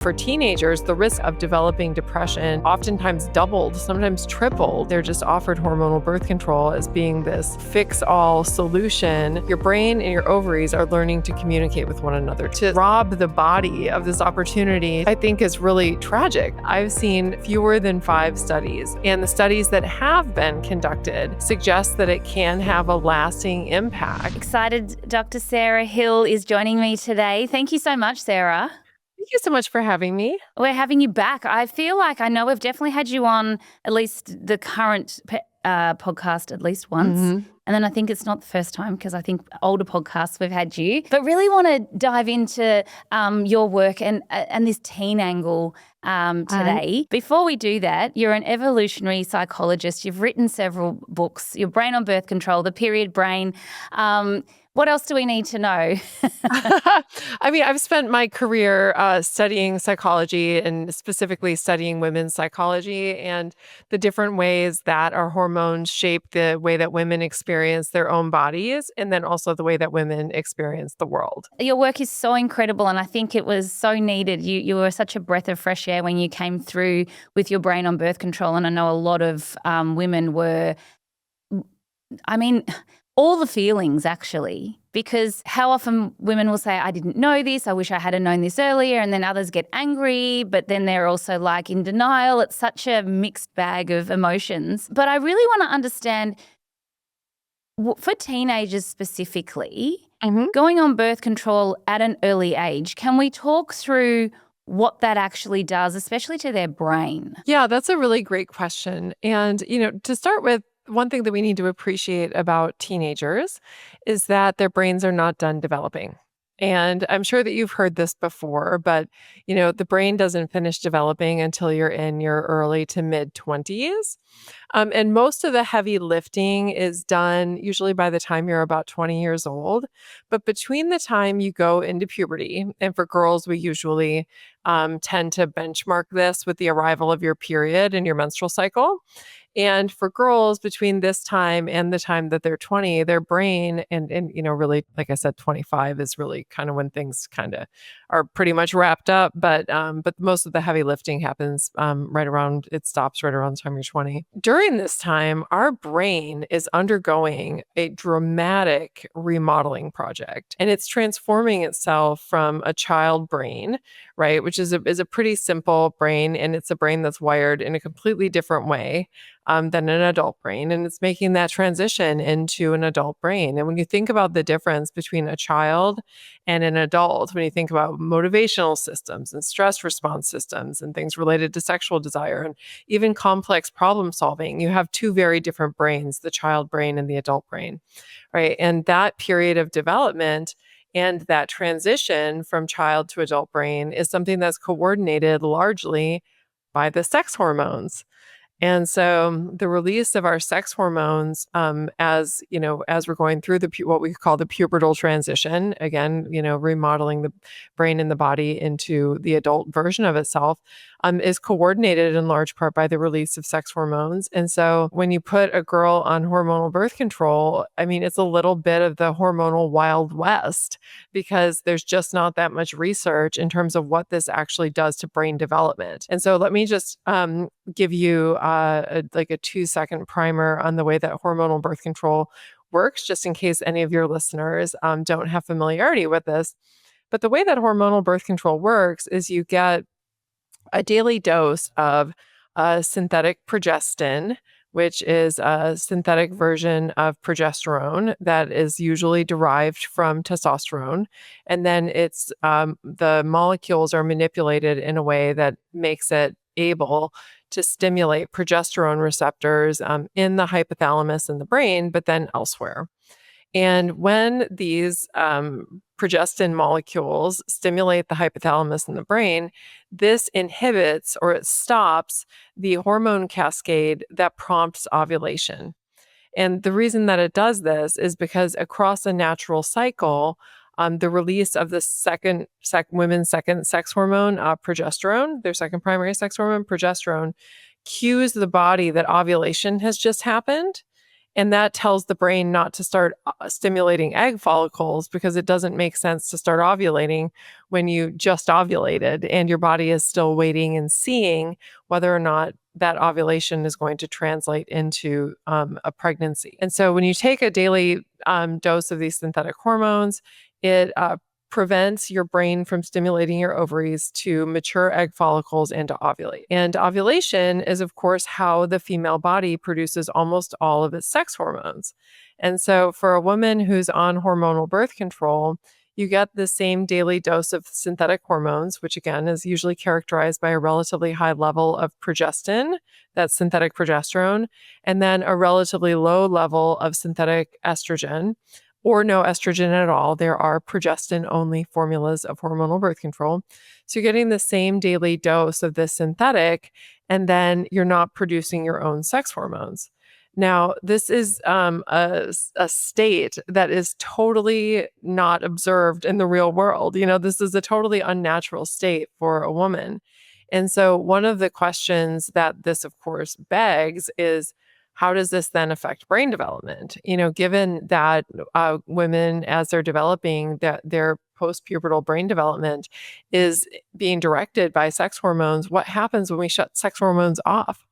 For teenagers, the risk of developing depression oftentimes doubled, sometimes tripled. They're just offered hormonal birth control as being this fix-all solution. Your brain and your ovaries are learning to communicate with one another. To rob the body of this opportunity, I think is really tragic. I've seen fewer than 5 studies, and the studies that have been conducted suggest that it can have a lasting impact. Excited Dr. Sarah Hill is joining me today. Thank you so much, Sarah. Thank you so much for having me. We're having you back. I feel like I know we've definitely had you on at least the current podcast at least once. Mm-hmm. And then I think it's not the first time because I think older podcasts we've had you. But really want to dive into your work and this teen angle today. Before we do that, you're an evolutionary psychologist. You've written several books, Your Brain on Birth Control, The Period Brain. What else do we need to know? I mean, I've spent my career studying psychology and specifically studying women's psychology and the different ways that our hormones shape the way that women experience their own bodies and then also the way that women experience the world. Your work is so incredible and I think it was so needed. You were such a breath of fresh air when you came through with Your Brain on Birth Control, and I know a lot of women were, all the feelings actually, because how often women will say, I didn't know this, I wish I had known this earlier, and then others get angry, but then they're also like in denial. It's such a mixed bag of emotions. But I really want to understand, for teenagers specifically, going on birth control at an early age, can we talk through what that actually does, especially to their brain? Yeah, that's a really great question. And, to start with, one thing that we need to appreciate about teenagers is that their brains are not done developing. And I'm sure that you've heard this before, but, the brain doesn't finish developing until you're in your early to mid 20s. And most of the heavy lifting is done usually by the time you're about 20 years old. But between the time you go into puberty, and for girls, we usually tend to benchmark this with the arrival of your period and your menstrual cycle. And for girls, between this time and the time that they're 20, their brain and really, like I said, 25 is really kind of when things kind of are pretty much wrapped up. But most of the heavy lifting happens it stops right around the time you're 20. During this time, our brain is undergoing a dramatic remodeling project, and it's transforming itself from a child brain, right, which is a pretty simple brain, and it's a brain that's wired in a completely different way than an adult brain. And it's making that transition into an adult brain. And when you think about the difference between a child and an adult, when you think about motivational systems and stress response systems and things related to sexual desire and even complex problem solving, you have 2 very different brains, the child brain and the adult brain, right? And that period of development and that transition from child to adult brain is something that's coordinated largely by the sex hormones. And so the release of our sex hormones, as we're going through what we call the pubertal transition, again, remodeling the brain and the body into the adult version of itself, is coordinated in large part by the release of sex hormones. And so when you put a girl on hormonal birth control, it's a little bit of the hormonal Wild West because there's just not that much research in terms of what this actually does to brain development. And so let me just give you a 2-second primer on the way that hormonal birth control works, just in case any of your listeners don't have familiarity with this. But the way that hormonal birth control works is you get a daily dose of synthetic progestin, which is a synthetic version of progesterone that is usually derived from testosterone. And then it's the molecules are manipulated in a way that makes it able to stimulate progesterone receptors in the hypothalamus in the brain, but then elsewhere. And when these progestin molecules stimulate the hypothalamus in the brain, this inhibits or it stops the hormone cascade that prompts ovulation. And the reason that it does this is because across a natural cycle, the release of the women's second sex hormone, progesterone, their second primary sex hormone, progesterone, cues the body that ovulation has just happened. And that tells the brain not to start stimulating egg follicles because it doesn't make sense to start ovulating when you just ovulated and your body is still waiting and seeing whether or not that ovulation is going to translate into a pregnancy. And so when you take a daily dose of these synthetic hormones, it prevents your brain from stimulating your ovaries to mature egg follicles and to ovulate. And ovulation is, of course, how the female body produces almost all of its sex hormones. And so for a woman who's on hormonal birth control, you get the same daily dose of synthetic hormones, which again is usually characterized by a relatively high level of progestin, that's synthetic progesterone, and then a relatively low level of synthetic estrogen, or no estrogen at all. There are progestin only formulas of hormonal birth control. So you're getting the same daily dose of this synthetic, and then you're not producing your own sex hormones. Now, this is a state that is totally not observed in the real world. This is a totally unnatural state for a woman. And so, one of the questions that this, of course, begs is, how does this then affect brain development? Given that women, as they're developing, that their postpubertal brain development is being directed by sex hormones, what happens when we shut sex hormones off?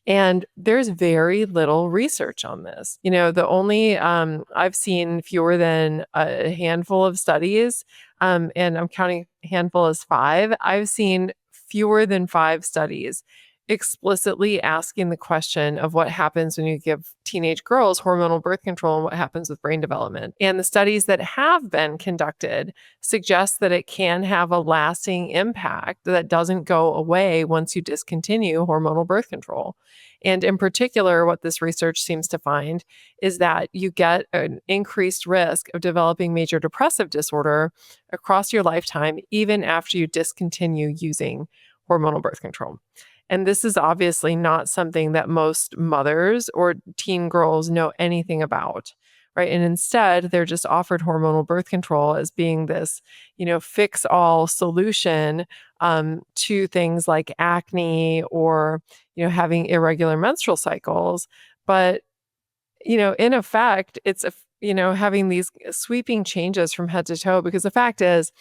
And there's very little research on this. The only, I've seen fewer than a handful of studies, and I'm counting handful as 5. I've seen fewer than 5 studies explicitly asking the question of what happens when you give teenage girls hormonal birth control and what happens with brain development. And the studies that have been conducted suggest that it can have a lasting impact that doesn't go away once you discontinue hormonal birth control. And in particular, what this research seems to find is that you get an increased risk of developing major depressive disorder across your lifetime, even after you discontinue using hormonal birth control. And this is obviously not something that most mothers or teen girls know anything about, right? And instead, they're just offered hormonal birth control as being this, fix-all solution to things like acne or, having irregular menstrual cycles. But in effect, it's having these sweeping changes from head to toe, because the fact is,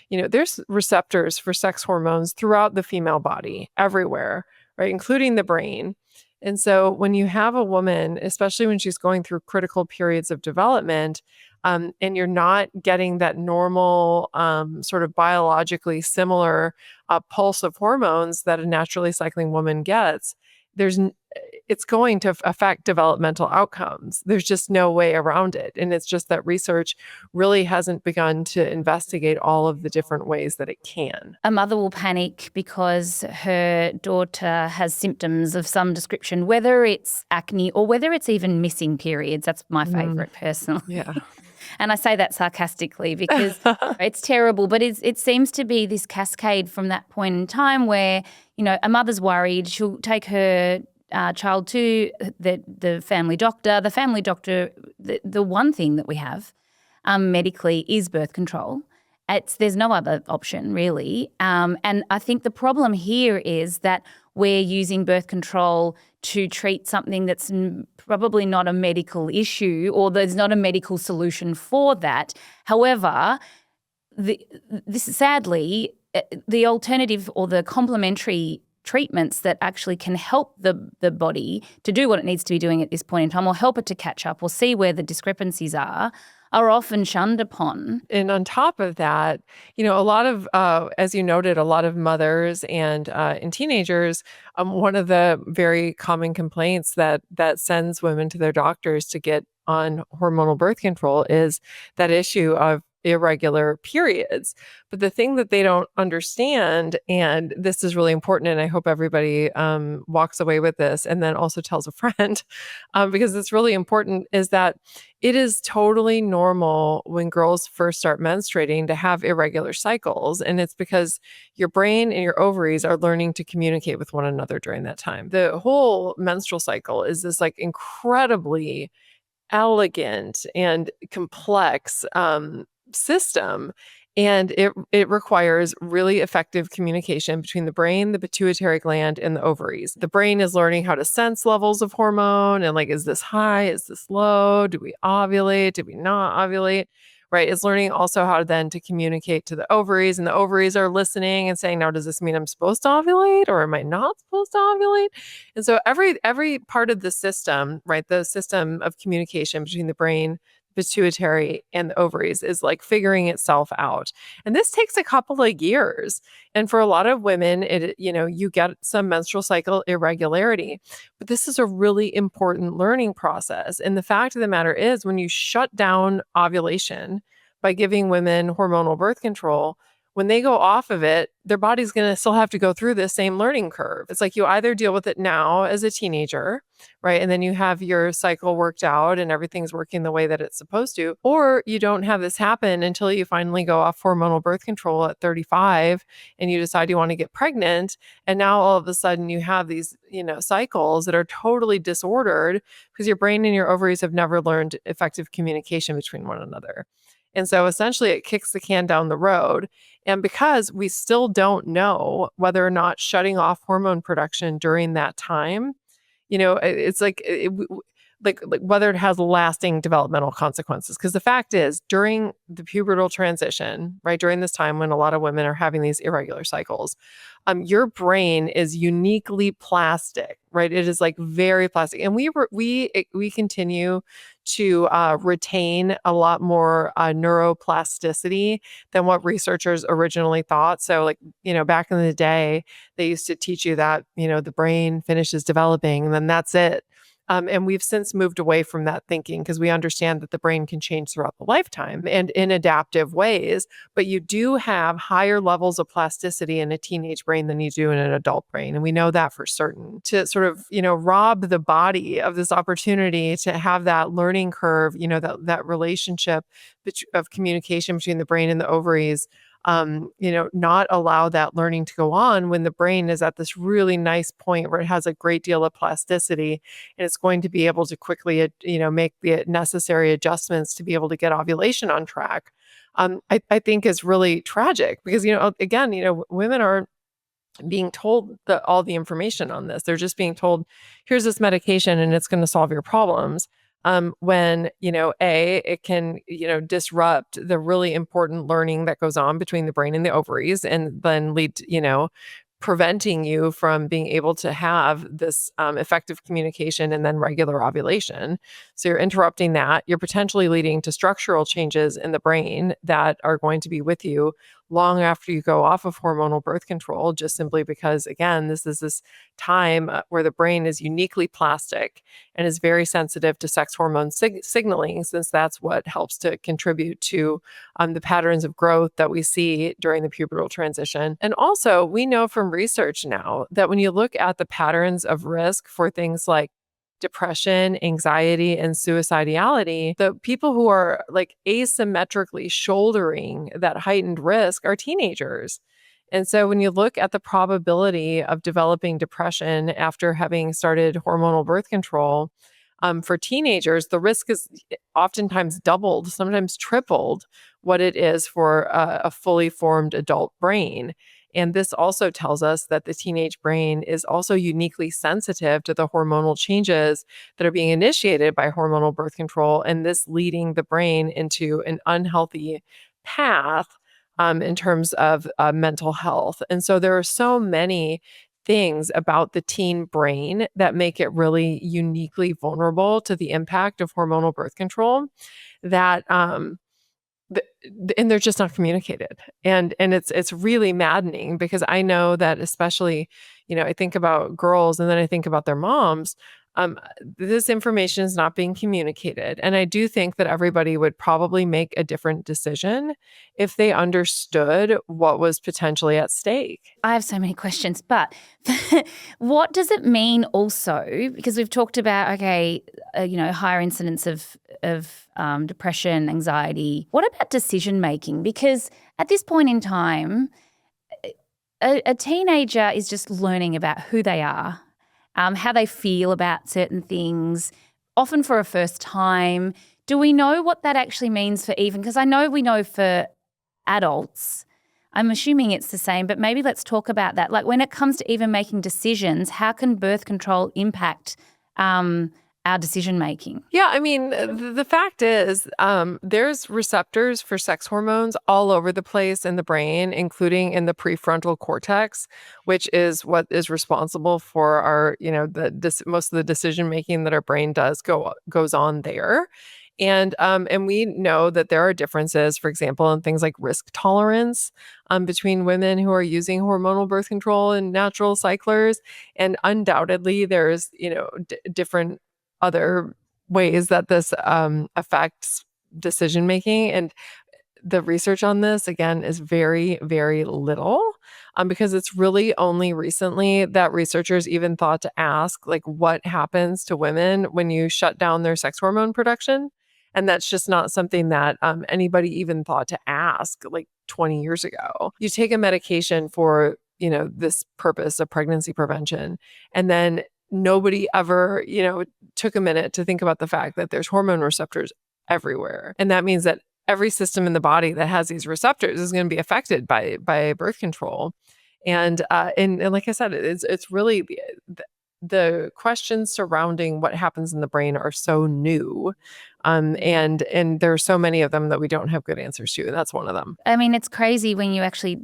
there's receptors for sex hormones throughout the female body, everywhere, right, including the brain. And so when you have a woman, especially when she's going through critical periods of development, and you're not getting that normal, sort of biologically similar pulse of hormones that a naturally cycling woman gets, it's going to affect developmental outcomes. There's just no way around it. And it's just that research really hasn't begun to investigate all of the different ways that it can. A mother will panic because her daughter has symptoms of some description, whether it's acne or whether it's even missing periods. That's my favorite personally. Yeah. And I say that sarcastically because it's terrible, but it seems to be this cascade from that point in time where, a mother's worried. She'll take her child to the family doctor. The family doctor, the one thing that we have medically is birth control. There's no other option really. And I think the problem here is that we're using birth control to treat something that's probably not a medical issue, or there's not a medical solution for that. However, sadly, the alternative or the complementary treatments that actually can help the body to do what it needs to be doing at this point in time, or help it to catch up or see where the discrepancies are often shunned upon. And on top of that, a lot of, as you noted, a lot of mothers and teenagers, one of the very common complaints that sends women to their doctors to get on hormonal birth control is that issue of irregular periods. But the thing that they don't understand, and this is really important, and I hope everybody walks away with this and then also tells a friend, because it's really important, is that it is totally normal when girls first start menstruating to have irregular cycles. And it's because your brain and your ovaries are learning to communicate with one another during that time. The whole menstrual cycle is this incredibly elegant and complex system. And it requires really effective communication between the brain, the pituitary gland, and the ovaries. The brain is learning how to sense levels of hormone and like, is this high? Is this low? Do we ovulate? Do we not ovulate? Right. It's learning also how then to communicate to the ovaries, and the ovaries are listening and saying, now, does this mean I'm supposed to ovulate or am I not supposed to ovulate? And so every part of the system, right, the system of communication between the brain, pituitary, and the ovaries is like figuring itself out. And this takes a couple of years. And for a lot of women, you get some menstrual cycle irregularity. But this is a really important learning process. And the fact of the matter is, when you shut down ovulation by giving women hormonal birth control, when they go off of it, their body's going to still have to go through this same learning curve. It's like you either deal with it now as a teenager, right? And then you have your cycle worked out and everything's working the way that it's supposed to, or you don't have this happen until you finally go off hormonal birth control at 35 and you decide you want to get pregnant. And now all of a sudden you have these, cycles that are totally disordered because your brain and your ovaries have never learned effective communication between one another. And so essentially it kicks the can down the road. And because we still don't know whether or not shutting off hormone production during that time, it's like like whether it has lasting developmental consequences. Because the fact is, during the pubertal transition, right, during this time when a lot of women are having these irregular cycles, your brain is uniquely plastic, right? It is like very plastic, and we continue to retain a lot more neuroplasticity than what researchers originally thought. So, like, back in the day, they used to teach you that the brain finishes developing and then that's it. And we've since moved away from that thinking because we understand that the brain can change throughout the lifetime and in adaptive ways. But you do have higher levels of plasticity in a teenage brain than you do in an adult brain. And we know that for certain. To sort of, rob the body of this opportunity to have that learning curve, that relationship of communication between the brain and the ovaries, not allow that learning to go on when the brain is at this really nice point where it has a great deal of plasticity and it's going to be able to quickly, make the necessary adjustments to be able to get ovulation on track. I think is really tragic because, again, women are being told all the information on this. They're just being told, here's this medication and it's going to solve your problems. When, it can, disrupt the really important learning that goes on between the brain and the ovaries and then lead to, preventing you from being able to have this effective communication and then regular ovulation. So you're interrupting that. You're potentially leading to structural changes in the brain that are going to be with you long after you go off of hormonal birth control, just simply because, again, this is this time where the brain is uniquely plastic and is very sensitive to sex hormone signaling, since that's what helps to contribute to the patterns of growth that we see during the pubertal transition. And also, we know from research now that when you look at the patterns of risk for things like depression, anxiety, and suicidality, the people who are like asymmetrically shouldering that heightened risk are teenagers. And so when you look at the probability of developing depression after having started hormonal birth control, for teenagers, the risk is oftentimes doubled, sometimes tripled what it is for a fully formed adult brain. And this also tells us that the teenage brain is also uniquely sensitive to the hormonal changes that are being initiated by hormonal birth control, and this leading the brain into an unhealthy path in terms of mental health. And so there are so many things about the teen brain that make it really uniquely vulnerable to the impact of hormonal birth control that and they're just not communicated. And it's really maddening because I know that, especially, I think about girls and then I think about their moms. This information is not being communicated. And I do think that everybody would probably make a different decision if they understood what was potentially at stake. I have so many questions, but what does it mean also? Because we've talked about, higher incidence of depression, anxiety. What about decision making? Because at this point in time, a teenager is just learning about who they are, how they feel about certain things, often for a first time. Do we know what that actually means for even? Because I know we know for adults, I'm assuming it's the same, but maybe let's talk about that. Like when it comes to even making decisions, how can birth control impact our decision making? Yeah, I mean, the fact is, there's receptors for sex hormones all over the place in the brain, including in the prefrontal cortex, which is what is responsible for our, most of the decision making that our brain goes on there. And we know that there are differences, for example, in things like risk tolerance between women who are using hormonal birth control and natural cyclers. And undoubtedly, there's, different other ways that this affects decision making. And the research on this, again, is very, very little because it's really only recently that researchers even thought to ask, like, what happens to women when you shut down their sex hormone production? And that's just not something that anybody even thought to ask like 20 years ago. You take a medication for, this purpose of pregnancy prevention, and then nobody ever, took a minute to think about the fact that there's hormone receptors everywhere. And that means that every system in the body that has these receptors is going to be affected by birth control. And like I said, it's really the questions surrounding what happens in the brain are so new. And there are so many of them that we don't have good answers to. And that's one of them. I mean, it's crazy when you actually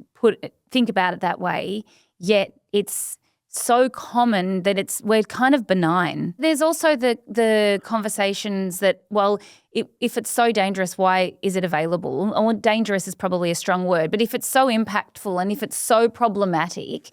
think about it that way, yet it's so common that we're kind of benign. There's also the conversations that, well, if it's so dangerous, why is it available? Or dangerous is probably a strong word, but if it's so impactful and if it's so problematic,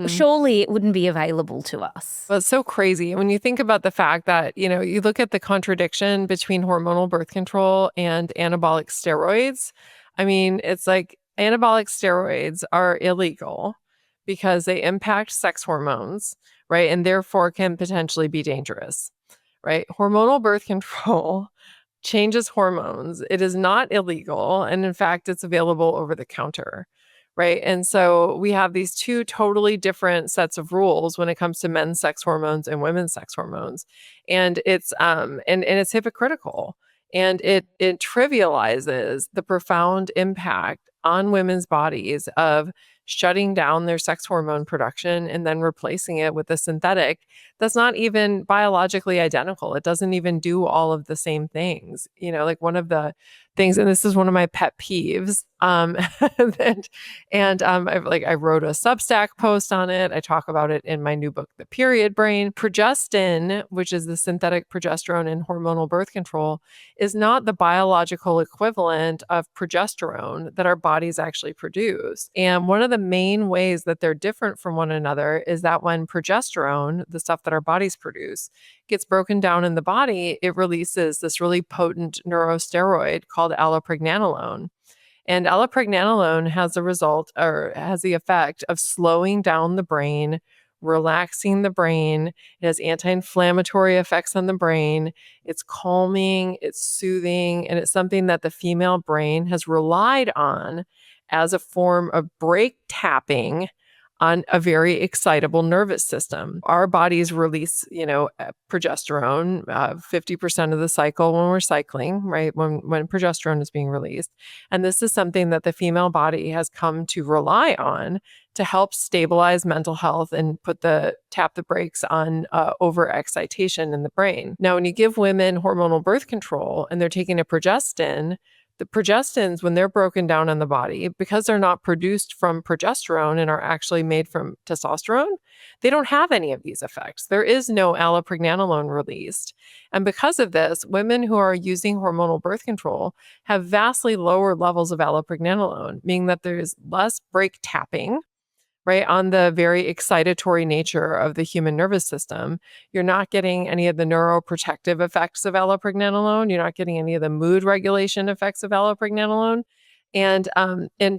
surely it wouldn't be available to us. Well, it's so crazy. When you think about the fact that, you look at the contradiction between hormonal birth control and anabolic steroids. I mean, it's like anabolic steroids are illegal because they impact sex hormones, right? And therefore can potentially be dangerous, right? Hormonal birth control changes hormones. It is not illegal. And in fact, it's available over the counter, right? And so we have these two totally different sets of rules when it comes to men's sex hormones and women's sex hormones. And it's and it's hypocritical. And it trivializes the profound impact on women's bodies of shutting down their sex hormone production and then replacing it with a synthetic that's not even biologically identical. It doesn't even do all of the same things. Like one of the things, and this is one of my pet peeves, I wrote a Substack post on it. I talk about it in my new book, The Period Brain. Progestin, which is the synthetic progesterone in hormonal birth control, is not the biological equivalent of progesterone that our bodies actually produce. And one of the main ways that they're different from one another is that when progesterone, the stuff that our bodies produce, gets broken down in the body, it releases this really potent neurosteroid called allopregnanolone. And allopregnanolone has the effect of slowing down the brain, relaxing the brain. It has anti-inflammatory effects on the brain. It's calming, it's soothing, and it's something that the female brain has relied on as a form of brake tapping on a very excitable nervous system. Our bodies release, progesterone 50% of the cycle when we're cycling, right? When progesterone is being released. And this is something that the female body has come to rely on to help stabilize mental health and tap the brakes on overexcitation in the brain. Now, when you give women hormonal birth control and they're taking a progestin, the progestins, when they're broken down in the body, because they're not produced from progesterone and are actually made from testosterone, they don't have any of these effects. There is no allopregnanolone released. And because of this, women who are using hormonal birth control have vastly lower levels of allopregnanolone, meaning that there's less brake tapping, right, on the very excitatory nature of the human nervous system. You're not getting any of the neuroprotective effects of allopregnanolone. You're not getting any of the mood regulation effects of allopregnanolone. And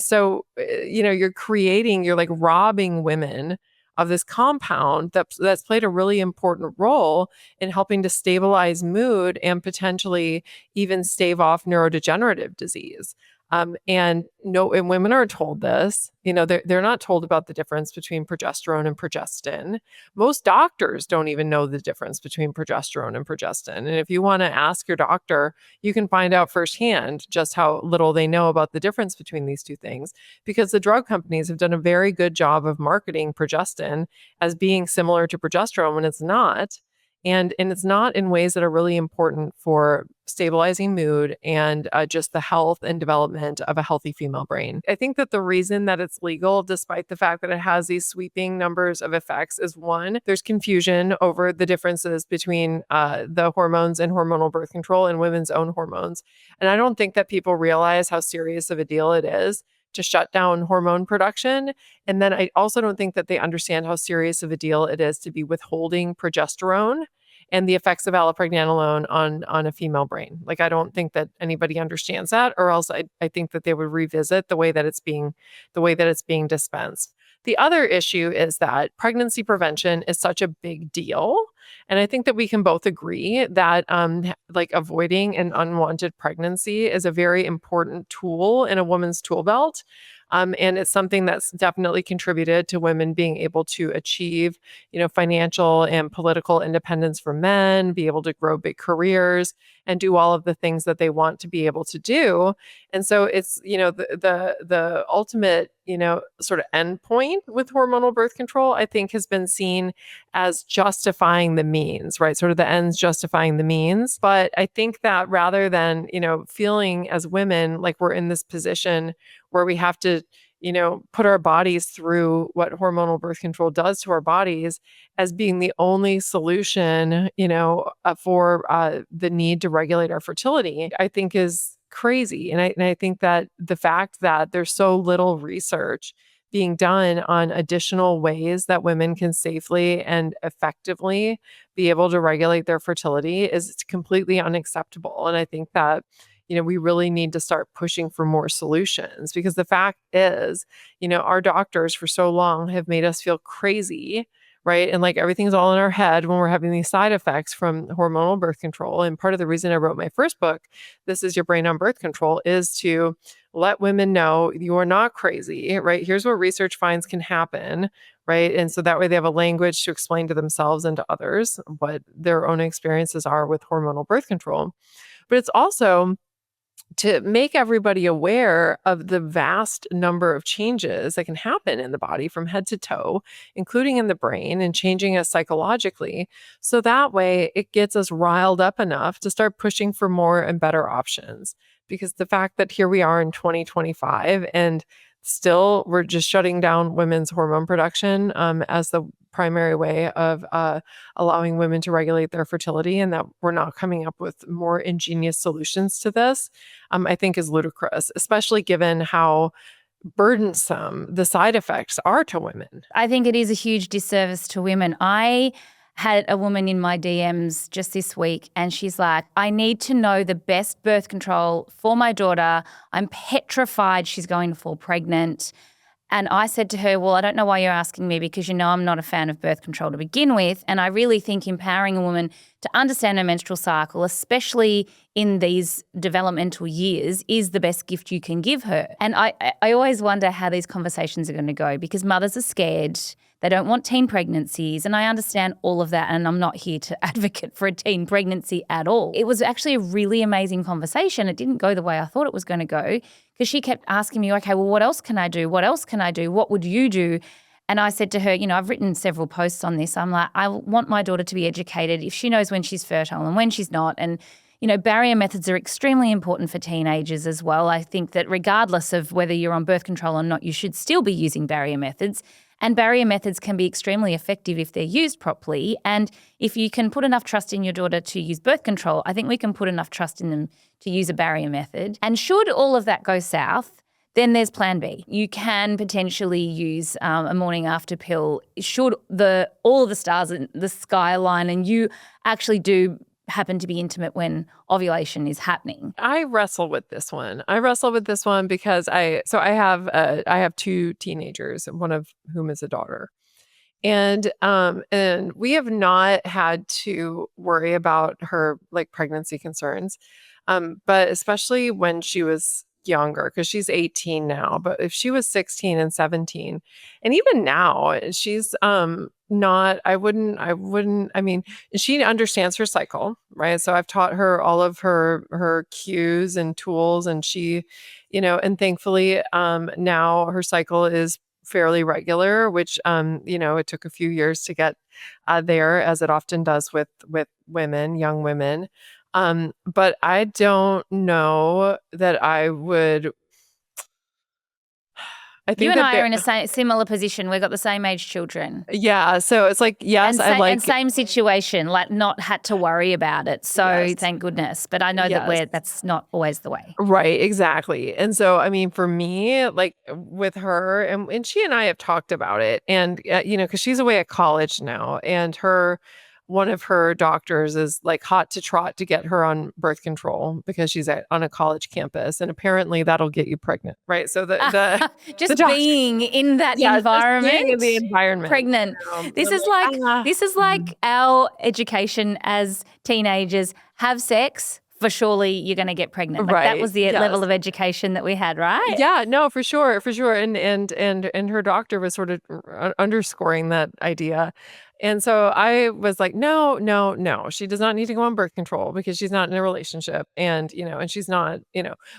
so, you're like robbing women of this compound that's played a really important role in helping to stabilize mood and potentially even stave off neurodegenerative disease. And women are told this, they're not told about the difference between progesterone and progestin. Most doctors don't even know the difference between progesterone and progestin. And if you want to ask your doctor, you can find out firsthand just how little they know about the difference between these two things, because the drug companies have done a very good job of marketing progestin as being similar to progesterone when it's not. And it's not in ways that are really important for stabilizing mood and just the health and development of a healthy female brain. I think that the reason that it's legal, despite the fact that it has these sweeping numbers of effects, is one, there's confusion over the differences between the hormones and hormonal birth control and women's own hormones. And I don't think that people realize how serious of a deal it is to shut down hormone production. And then I also don't think that they understand how serious of a deal it is to be withholding progesterone and the effects of allopregnanolone on a female brain. Like, I don't think that anybody understands that, or else I think that they would revisit the way that it's being dispensed. The other issue is that pregnancy prevention is such a big deal. And I think that we can both agree that like avoiding an unwanted pregnancy is a very important tool in a woman's tool belt. And it's something that's definitely contributed to women being able to achieve, financial and political independence for men, be able to grow big careers and do all of the things that they want to be able to do. And so it's, the ultimate, sort of end point with hormonal birth control, I think, has been seen as justifying the means, right? Sort of the ends justifying the means. But I think that rather than, feeling as women like we're in this position where we have to, put our bodies through what hormonal birth control does to our bodies as being the only solution, for the need to regulate our fertility, I think is crazy. And I think that the fact that there's so little research being done on additional ways that women can safely and effectively be able to regulate their fertility is completely unacceptable. And I think that we really need to start pushing for more solutions, because the fact is, our doctors for so long have made us feel crazy, right? And like everything's all in our head when we're having these side effects from hormonal birth control. And part of the reason I wrote my first book, This Is Your Brain on Birth Control, is to let women know you are not crazy, right? Here's where research finds can happen, right? And so that way they have a language to explain to themselves and to others what their own experiences are with hormonal birth control. But it's also to make everybody aware of the vast number of changes that can happen in the body from head to toe, including in the brain, and changing us psychologically. So that way it gets us riled up enough to start pushing for more and better options. Because the fact that here we are in 2025 and still we're just shutting down women's hormone production as the primary way of allowing women to regulate their fertility, and that we're not coming up with more ingenious solutions to this, I think is ludicrous, especially given how burdensome the side effects are to women. I think it is a huge disservice to women. I had a woman in my DMs just this week and she's like, I need to know the best birth control for my daughter. I'm petrified she's going to fall pregnant. And I said to her, well, I don't know why you're asking me, because I'm not a fan of birth control to begin with. And I really think empowering a woman to understand her menstrual cycle, especially in these developmental years, is the best gift you can give her. And I always wonder how these conversations are going to go, because mothers are scared. They don't want teen pregnancies. And I understand all of that. And I'm not here to advocate for a teen pregnancy at all. It was actually a really amazing conversation. It didn't go the way I thought it was going to go, because she kept asking me, okay, well, what else can I do? What else can I do? What would you do? And I said to her, I've written several posts on this. I'm like, I want my daughter to be educated if she knows when she's fertile and when she's not. And barrier methods are extremely important for teenagers as well. I think that regardless of whether you're on birth control or not, you should still be using barrier methods. And barrier methods can be extremely effective if they're used properly. And if you can put enough trust in your daughter to use birth control, I think we can put enough trust in them to use a barrier method. And should all of that go south, then there's plan B. You can potentially use a morning after pill should all of the stars in the sky align and you actually do happen to be intimate when ovulation is happening. I wrestle with this one. Because I have two teenagers, one of whom is a daughter. And we have not had to worry about her like pregnancy concerns. But especially when she was younger, because she's 18 now, but if she was 16 and 17, and even now, she's not, I mean, she understands her cycle, right? So I've taught her all of her cues and tools, and she, and thankfully, now her cycle is fairly regular, which, it took a few years to get there, as it often does with women, young women. But I don't know that I You think and that I are in a similar position. We've got the same age children. yeah, so it's like, yes, And same situation, like not had to worry about it. So yes, thank goodness. But I know that yes. that's not always the way. Right, exactly. And so, I mean, for me, like with her, and she and I have talked about it, and because she's away at college now, and one of her doctors is like hot to trot to get her on birth control because she's on a college campus, and apparently that'll get you pregnant, right? So the Just doctor, being in that yeah, just being in environment, the environment, pregnant. and This I'm is like, like ah. this is like our education as teenagers. Have sex for surely you're going to get pregnant. Like that Right, was the yes. level of education that we had, right? Yeah, no, for sure, for sure. And her doctor was sort of underscoring that idea. And so I was like, no, no, no. She does not need to go on birth control because she's not in a relationship. And, and she's not,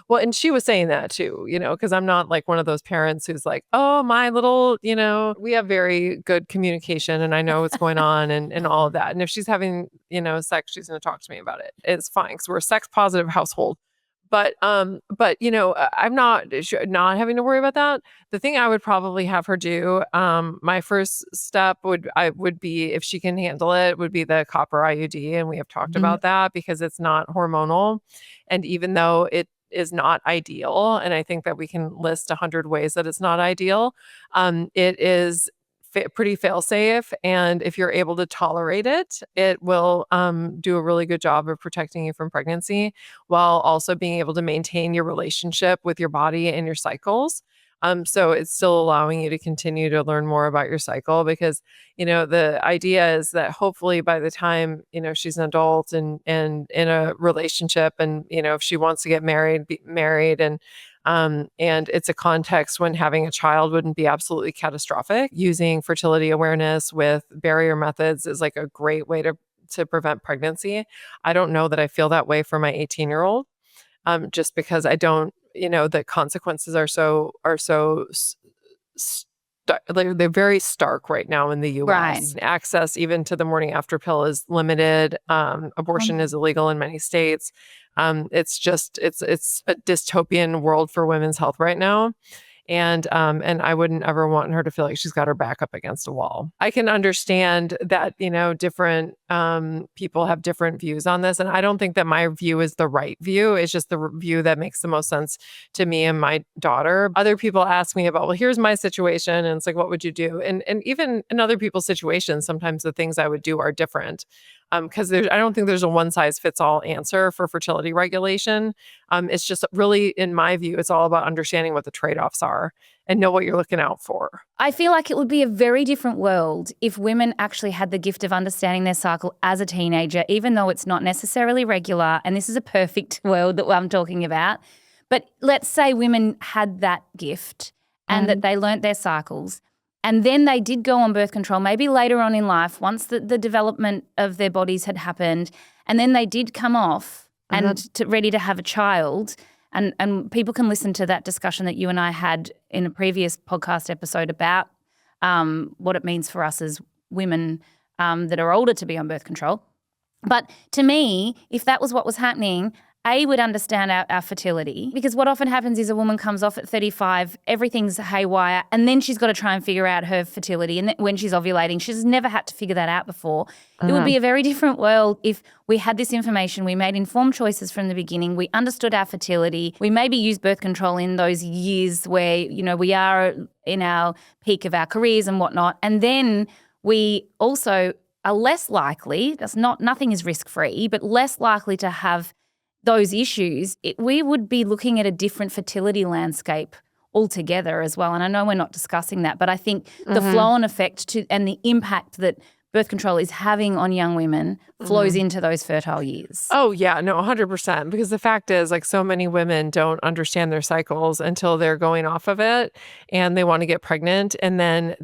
well, and she was saying that too, because I'm not like one of those parents who's like, oh, my little, we have very good communication and I know what's going on and all of that. And if she's having, sex, she's going to talk to me about it. It's fine because we're a sex positive household. But I'm not having to worry about that. The thing I would probably have her do, my first step would be, if she can handle it, would be the copper IUD, and we have talked about that because it's not hormonal, and even though it is not ideal, and I think that we can list 100 ways that it's not ideal, it is pretty fail safe, and if you're able to tolerate it, it will do a really good job of protecting you from pregnancy while also being able to maintain your relationship with your body and your cycles. So it's still allowing you to continue to learn more about your cycle because, the idea is that hopefully by the time, she's an adult and in a relationship and, if she wants to get married, be married, and it's a context when having a child wouldn't be absolutely catastrophic. Using fertility awareness with barrier methods is like a great way to prevent pregnancy. I don't know that I feel that way for my 18-year-old, just because I don't, the consequences are they're very stark right now in the US. Right. Access even to the morning after pill is limited. Abortion is illegal in many states. It's a dystopian world for women's health right now. And I wouldn't ever want her to feel like she's got her back up against a wall. I can understand that, different people have different views on this. And I don't think that my view is the right view. It's just the view that makes the most sense to me and my daughter. Other people ask me about, well, here's my situation. And it's like, what would you do? And even in other people's situations, sometimes the things I would do are different. Because I don't think there's a one size fits all answer for fertility regulation. It's just really, in my view, it's all about understanding what the trade-offs are and know what you're looking out for. I feel like it would be a very different world if women actually had the gift of understanding their cycle as a teenager, even though it's not necessarily regular. And this is a perfect world that I'm talking about. But let's say women had that gift and that they learnt their cycles. And then they did go on birth control, maybe later on in life, once the development of their bodies had happened. And then they did come off and ready to have a child. And people can listen to that discussion that you and I had in a previous podcast episode about what it means for us as women that are older to be on birth control. But to me, if that was what was happening, A, would understand our fertility, because what often happens is a woman comes off at 35, everything's haywire, and then she's got to try and figure out her fertility. And when she's ovulating, she's never had to figure that out before. It would be a very different world if we had this information, we made informed choices from the beginning, we understood our fertility, we maybe used birth control in those years where, we are in our peak of our careers and whatnot, and then we also are less likely, nothing is risk-free, but less likely to have those issues, we would be looking at a different fertility landscape altogether as well. And I know we're not discussing that, but I think the flow-on effect and the impact that birth control is having on young women flows into those fertile years. Oh, yeah. No, 100%. Because the fact is, like, so many women don't understand their cycles until they're going off of it and they want to get pregnant. And then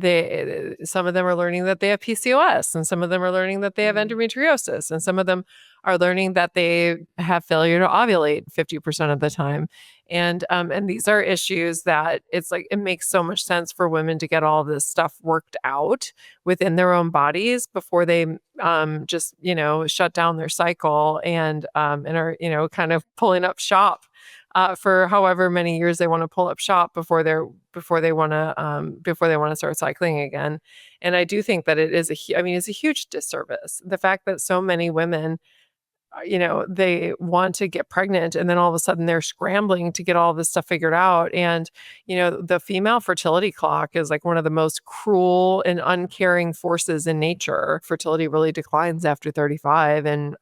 some of them are learning that they have PCOS, and some of them are learning that they have endometriosis, and some of them are learning that they have failure to ovulate 50% of the time. And these are issues that it's like, it makes so much sense for women to get all this stuff worked out within their own bodies before they just, shut down their cycle and are, kind of pulling up shop for however many years they want to pull up shop before they want to start cycling again. And I do think that it is it's a huge disservice. The fact that so many women they want to get pregnant and then all of a sudden they're scrambling to get all this stuff figured out. And, the female fertility clock is like one of the most cruel and uncaring forces in nature. Fertility really declines after 35. And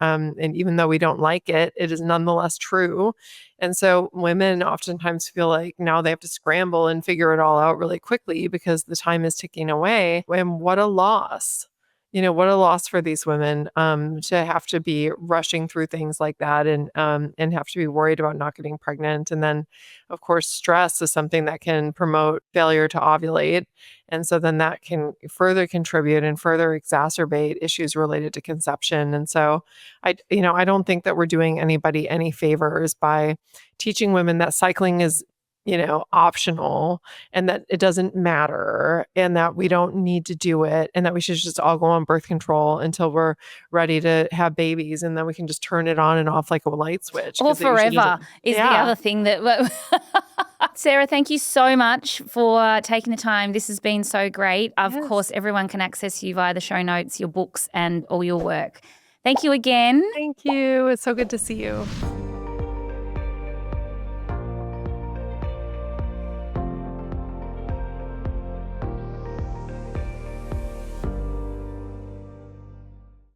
even though we don't like it, it is nonetheless true. And so women oftentimes feel like now they have to scramble and figure it all out really quickly because the time is ticking away. And what a loss. What a loss for these women to have to be rushing through things like that and have to be worried about not getting pregnant. And then, of course, stress is something that can promote failure to ovulate. And so then that can further contribute and further exacerbate issues related to conception. And so I don't think that we're doing anybody any favors by teaching women that cycling is optional and that it doesn't matter and that we don't need to do it and that we should just all go on birth control until we're ready to have babies and then we can just turn it on and off like a light switch. Or forever is the other thing that... Sarah, thank you so much for taking the time. This has been so great. Of course, everyone can access you via the show notes, your books and all your work. Thank you again. Thank you. It's so good to see you.